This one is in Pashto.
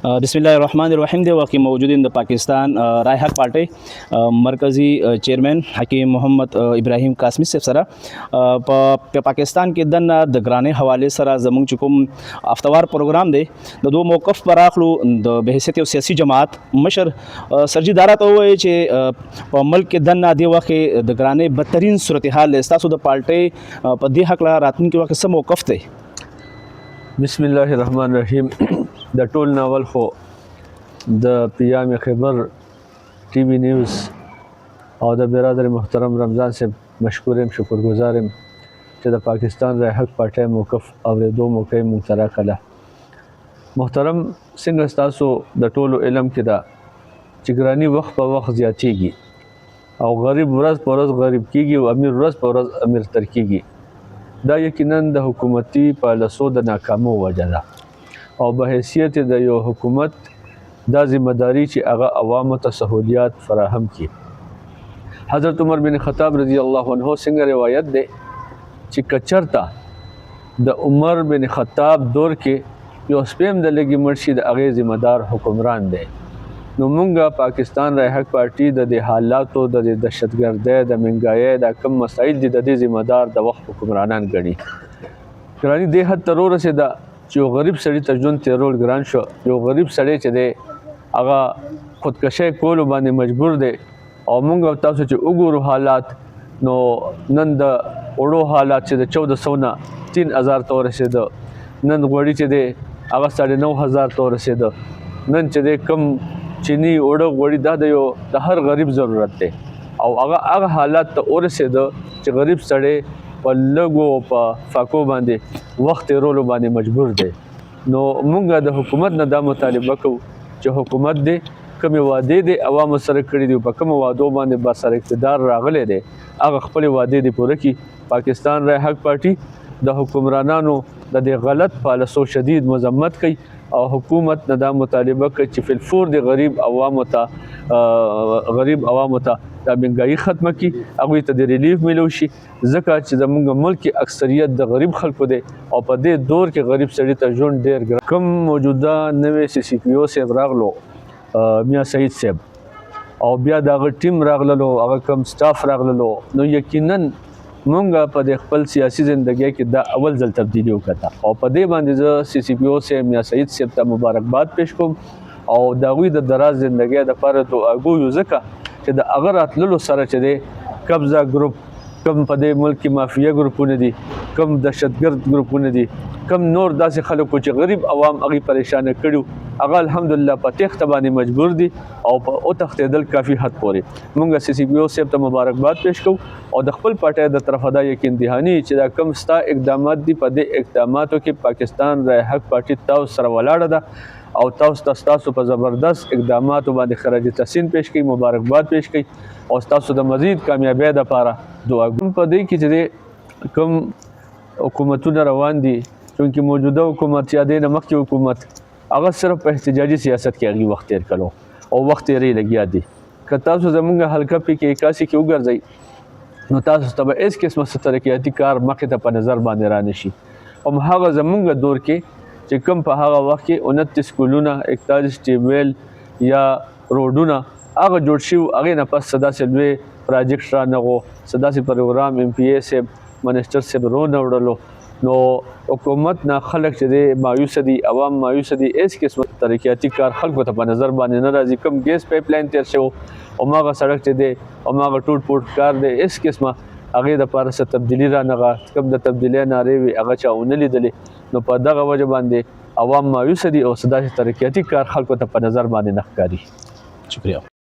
बिस्मिल्लाहिर्रहमानिर्रहीम दे वाकई मौजूद द पाकिस्तान राय हक पार्टी मरकज़ी चेयरमैन हकीम मोहम्मद इब्राहिम कासमी से सरा पाकिस्तान के दन द ग्राने हवाले सरा जमुंग चुकुम हफ्तावार प्रोग्राम दे द दो मौक़िफ़ पराखलू द बहसियत सियासी जमात मशर सरजीदारा तो चे मुल्क के दन दे वाक़े द ग्राने बदतरीन सूरत हाल स्तासु द पार्टी प दे हक रातन के वाक़े सब मौक़िफ़ दे। बिस्मिल्लाहिर्रहमानिर्रहीम د ټول ناول خو د پیام خبر ټي وي نیوز او د برادر محترم رمضان صاحب مشکورم شکرګزارم چې د پاکستان رای حق پارټۍ موقف اورېدو موقع مونږ ته راکړه. محترم څنګه ستاسو د ټولو علم کې ده چې ګراني وخت په وخت زیاتېږي او غریب ورځ په ورځ غریب کېږي او امیر ورځ په ورځ امیر تر کېږي. دا یقینا د حکومتي پالیسو د ناکامو وجه ده او به حیثیت د یو حکومت دا ذمہ داری چې هغه عوامو ته سہولیات فراهم کړي. حضرت عمر بن خطاب رضی الله عنه څنګه روایت ده چې کچرته د عمر بن خطاب دور کې یو سپیم د لګي مرشد هغه ذمہ دار حکمران دی. نو مونږه پاکستان رای حق پارټي د دې حالاتو د دهشتګردۍ د منګایۍ د کم مسایل دي د دې ذمہ دار د وخت حکمرانان ګڼي. ګراني دې حد ته ورسېده چې یو غریب سړي ته ژوند تېرول ګران شو. یو غریب سړی چې دی هغه خودکشۍ کولو باندې مجبور دی او موږ تاسو چې وګورو حالات نو نن د وړو حالات چې د 1400 نه 3000 ته ورسېده. نن غوړي چې دی هغه 9500 ته ورسېده. نن چې دی کم چینی وړو غوړي دا د هر غریب ضرورت دی او هغه حالات ته ورسېده چې غریب سړی په لږو په فاکو باندې وخت تېرولو باندې مجبور دی. نو مونږ د حکومت نه دا مطالبه کوو چې حکومت دی کومې وعدې دی عوامو سره کړي دي په کومو وعدو باندې با سره اقتدار راغلی دی هغه خپلې وعدې دي پوره کړي. پاکستان رای حق پارټي د حکمرانانو د دې غلط پالیسو شدید مذمت کوي او حکومت نه دا مطالبه کوي چې فلفور د غریب عوامو ته دا منګایي ختمه کړي هغوی ته د ریلیف میلو شي ځکه چې زموږ ملک اکثریت د غریب خلکو دی او په دې دور کې غریب سړي ته ژوند ډېر ګران. کوم موجوده نوی سی سی پی او صاحب راغلو میاں سعید صاحب او بیا د هغه ټیم راغللو هغه کم سټاف راغللو نو یقینا مونږ په د خپل سیاسي زندګۍ کې دا اول ځل تبدیلی وکړه او په دې باندې زه سی سی پی او صاحب میاں سعید صاحب ته مبارکباد پیش کوم او د هغوی د دراز زندګۍ دپاره دعا ګویو ځکه چې د هغه راتللو سره چې دی قبضه ګروپ کم په دې ملک کې مافیا ګروپونه دي کم دهشتګرد ګروپونه دي کم نور داسې خلکو چې غریب عوام هغوی پریشانه کړي هغه الحمدلله په تېښته باندې مجبور دي او په وتښتېدل کافي حد پورې. مونږ سی سی پی او صاحب ته مبارکباد پیش کوو او د خپل پارټۍ د طرفه دا یقین دهاني چې دا کم ستا اقدامات دي په دې اقداماتو کې پاکستان رای حق پارټي تاسو سره ولاړه ده او تاسو ستاسو په زبردست اقداماتو باندې خراج تحسین پیش کوي مبارکباد پیش کوي او ستاسو د مزید کامیابی دپاره دعا کوم. په دې کې چې کوم حکومتونه روان دي چونکې موجوده حکومت یا دې نه مخکې حکومت هغه صرف په احتجاجي سیاست کې هغوی وخت تېر کړو او وخت تېرۍ لګیا دي. که تاسو زموږ حلقه پې کې 81 کې وګرځئ نو تاسو ته به هېڅ قسمه څه ترقیاتي کار مخې ته په نظر باندې رانشي. هماغه زموږ دور کې چې کوم په هغه وخت کې 29 سکولونه 41 ټیوب ویل یا روډونه هغه جوړ شوي هغې نه پس څه داسې لوی پراجیکټ رانغو څه داسې پروګرام ایم پی اے صاحب منسټر صاحب رونه وړلو نو حکومت نه خلک چې دی مایوسه دي عوام مایوسه دي هېڅ قسمه ترقیاتي کار خلکو ته په نظر باندې نه راځي. کوم ګیس پایپ لاین تېر شوی هماغه سړک چې دی هماغه ټوټ پوټ کار دی هېڅ قسمه هغې دپاره څه تبدیلي رانغه کوم د تبدیلۍ نارې وي هغه چا ونه لیدلې نو په دغه وجه باندې عوام مایوسه دي او څه داسې ترقیاتي کار خلکو ته په نظر باندې نه ښکاري. شکریہ.